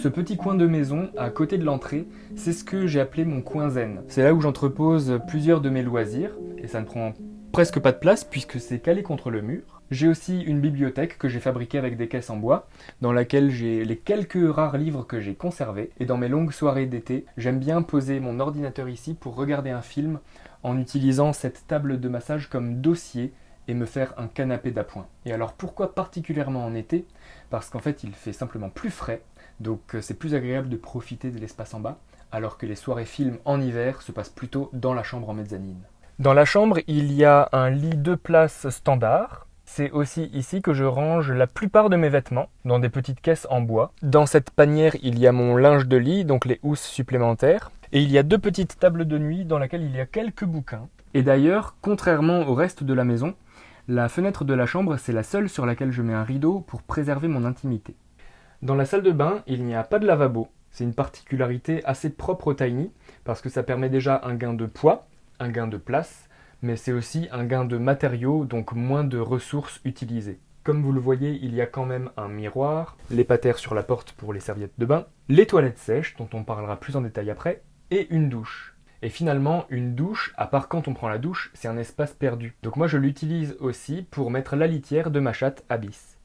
Ce petit coin de maison, à côté de l'entrée, c'est ce que j'ai appelé mon coin zen. C'est là où j'entrepose plusieurs de mes loisirs, et ça ne prend presque pas de place puisque c'est calé contre le mur. J'ai aussi une bibliothèque que j'ai fabriquée avec des caisses en bois, dans laquelle j'ai les quelques rares livres que j'ai conservés. Et dans mes longues soirées d'été, j'aime bien poser mon ordinateur ici pour regarder un film en utilisant cette table de massage comme dossier et me faire un canapé d'appoint. Et alors pourquoi particulièrement en été? Parce qu'en fait il fait simplement plus frais, donc c'est plus agréable de profiter de l'espace en bas, alors que les soirées films en hiver se passent plutôt dans la chambre en mezzanine. Dans la chambre, il y a un lit 2 places standard. C'est aussi ici que je range la plupart de mes vêtements, dans des petites caisses en bois. Dans cette panière, il y a mon linge de lit, donc les housses supplémentaires. Et il y a 2 petites tables de nuit dans lesquelles il y a quelques bouquins. Et d'ailleurs, contrairement au reste de la maison, la fenêtre de la chambre, c'est la seule sur laquelle je mets un rideau pour préserver mon intimité. Dans la salle de bain, il n'y a pas de lavabo. C'est une particularité assez propre au Tiny, parce que ça permet déjà un gain de poids, un gain de place, mais c'est aussi un gain de matériaux, donc moins de ressources utilisées. Comme vous le voyez, il y a quand même un miroir, les patères sur la porte pour les serviettes de bain, les toilettes sèches, dont on parlera plus en détail après, et une douche. Et finalement, une douche, à part quand on prend la douche, c'est un espace perdu. Donc moi je l'utilise aussi pour mettre la litière de ma chatte Abyss.